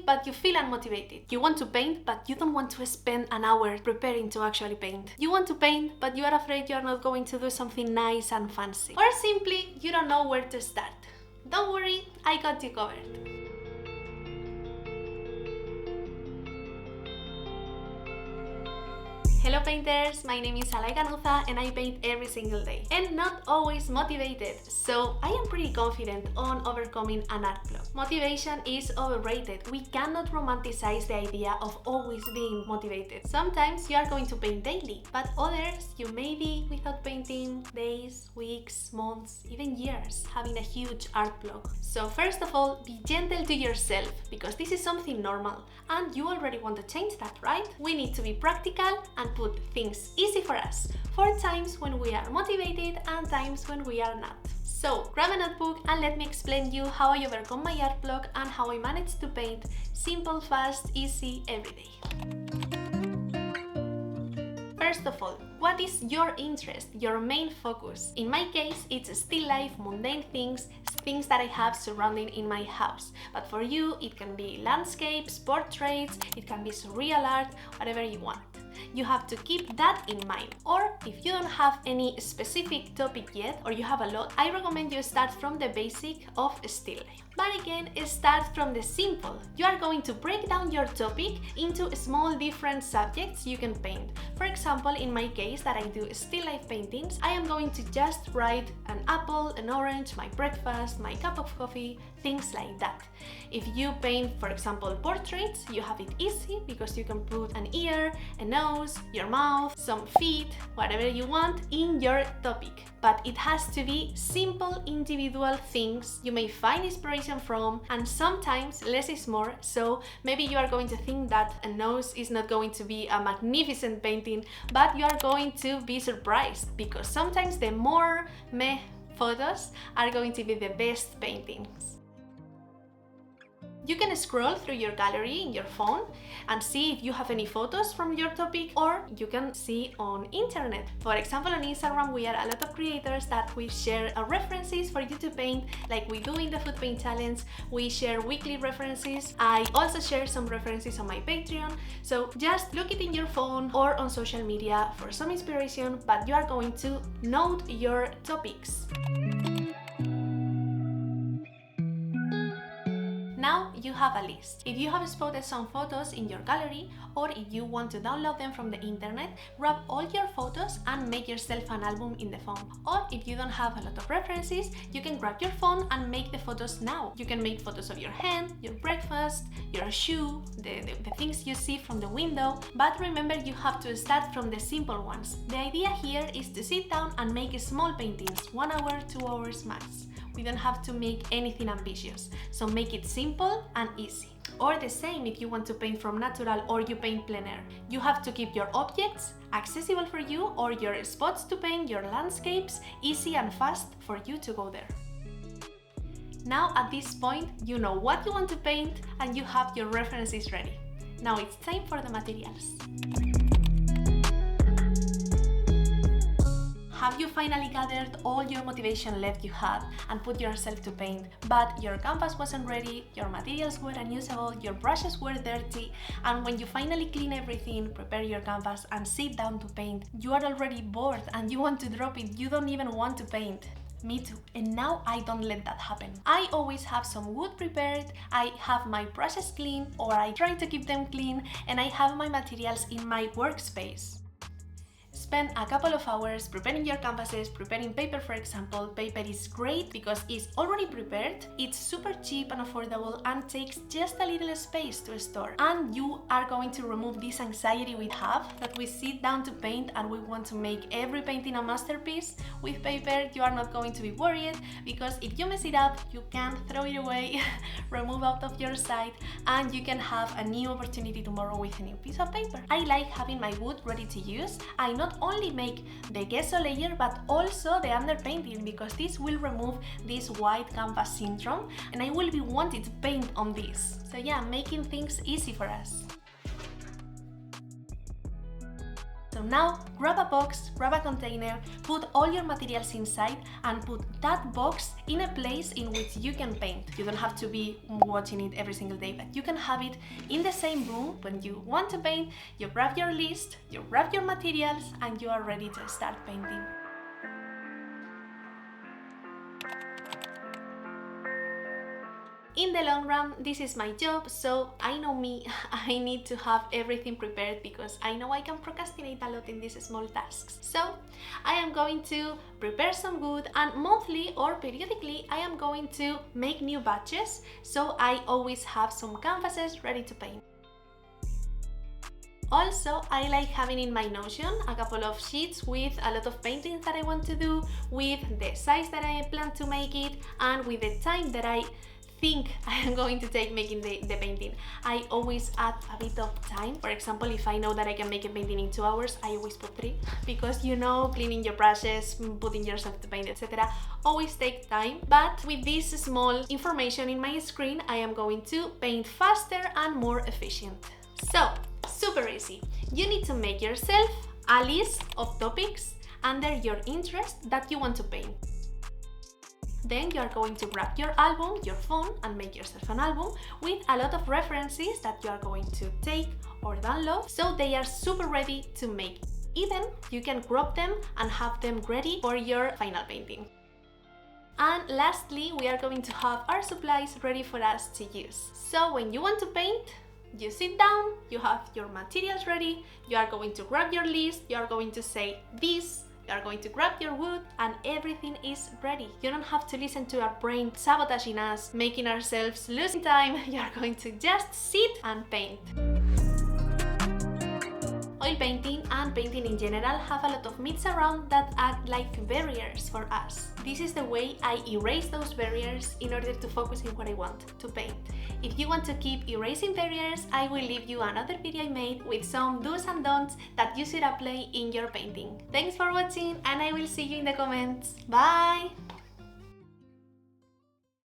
but you feel unmotivated. You want to paint, but you don't want to spend an hour preparing to actually paint. You want to paint, but you are afraid you are not going to do something nice and fancy. Or simply, you don't know where to start. Don't worry, I got you covered. Hello painters, my name is AlaiGanuza and I paint every single day. And not always motivated, so I am pretty confident on overcoming an art block. Motivation is overrated. We cannot romanticize the idea of always being motivated. Sometimes you are going to paint daily, but others you may be without painting days, weeks, months, even years, having a huge art block. So first of all, be gentle to yourself, because this is something normal and you already want to change that, right? We need to be practical and put things easy for us, for times when we are motivated and times when we are not. So grab a notebook and let me explain you how I overcome my art block and how I manage to paint simple, fast, easy, every day. First of all, what is your interest, your main focus? In my case, it's still life, mundane things that I have surrounding in my house. But for you, it can be landscapes, portraits, it can be surreal art, whatever you want. You have to keep that in mind. Or if you don't have any specific topic yet, or you have a lot, I recommend you start from the basic of still life. But again, start from the simple. You are going to break down your topic into small different subjects you can paint. For example, in my case that I do still life paintings, I am going to just write an apple, an orange, my breakfast, my cup of coffee, things like that. If you paint, for example, portraits, you have it easy because you can put an ear, a nose, your mouth, some feet, whatever you want in your topic. But it has to be simple, individual things you may find inspiration from, and sometimes less is more. So maybe you are going to think that a nose is not going to be a magnificent painting, but you are going to be surprised, because sometimes the more meh photos are going to be the best paintings. You can scroll through your gallery in your phone and see if you have any photos from your topic, or you can see on internet. For example, on Instagram we are a lot of creators that we share references for you to paint, like we do in the food paint challenge. We share weekly references. I also share some references on my Patreon. So just look it in your phone or on social media for some inspiration, but you are going to note your topics. Now you have a list. If you have spotted some photos in your gallery, or if you want to download them from the internet, grab all your photos and make yourself an album in the phone. Or if you don't have a lot of references, you can grab your phone and make the photos now. You can make photos of your hand, your breakfast, your shoe, the things you see from the window. But remember, you have to start from the simple ones. The idea here is to sit down and make small paintings, 1 hour, 2 hours max. We don't have to make anything ambitious, so make it simple and easy. Or the same if you want to paint from natural or you paint plein air. You have to keep your objects accessible for you, or your spots to paint, your landscapes, easy and fast for you to go there. Now at this point, you know what you want to paint and you have your references ready. Now it's time for the materials. Have you finally gathered all your motivation left you had and put yourself to paint, but your canvas wasn't ready, your materials were unusable, your brushes were dirty, and when you finally clean everything, prepare your canvas and sit down to paint, you are already bored and you want to drop it, you don't even want to paint? Me too, and now I don't let that happen. I always have some wood prepared, I have my brushes clean, or I try to keep them clean, and I have my materials in my workspace. Spend a couple of hours preparing your canvases, preparing paper for example. Paper is great because it's already prepared, it's super cheap and affordable and takes just a little space to store. And you are going to remove this anxiety we have that we sit down to paint and we want to make every painting a masterpiece. With paper, you are not going to be worried, because if you mess it up, you can throw it away, remove out of your sight, and you can have a new opportunity tomorrow with a new piece of paper. I like having my wood ready to use. I not only make the gesso layer but also the underpainting, because this will remove this white canvas syndrome and I will be wanting to paint on this. So yeah, making things easy for us. So now grab a box, grab a container, put all your materials inside and put that box in a place in which you can paint. You don't have to be watching it every single day, but you can have it in the same room. When you want to paint, you grab your list, you grab your materials, and you are ready to start painting. In the long run, this is my job, so I know me, I need to have everything prepared because I know I can procrastinate a lot in these small tasks. So I am going to prepare some wood, and monthly or periodically I am going to make new batches, so I always have some canvases ready to paint. Also, I like having in my Notion a couple of sheets with a lot of paintings that I want to do, with the size that I plan to make it, and with the time that I think I am going to take making the painting. I always add a bit of time. For example, if I know that I can make a painting in 2 hours, I always put 3, because you know, cleaning your brushes, putting yourself to paint, etc. always take time. But with this small information in my screen, I am going to paint faster and more efficient. So, super easy. You need to make yourself a list of topics under your interest that you want to paint. Then you are going to grab your album, your phone, and make yourself an album with a lot of references that you are going to take or download, so they are super ready to make. Even you can crop them and have them ready for your final painting. And lastly, we are going to have our supplies ready for us to use. So when you want to paint, you sit down, you have your materials ready, you are going to grab your list, you are going to say this, you are going to grab your wood, and everything is ready. You don't have to listen to our brain sabotaging us, making ourselves losing time. You are going to just sit and paint. Oil painting and painting in general have a lot of myths around that act like barriers for us. This is the way I erase those barriers in order to focus on what I want to paint. If you want to keep erasing barriers, I will leave you another video I made with some do's and don'ts that you should apply in your painting. Thanks for watching, and I will see you in the comments. Bye!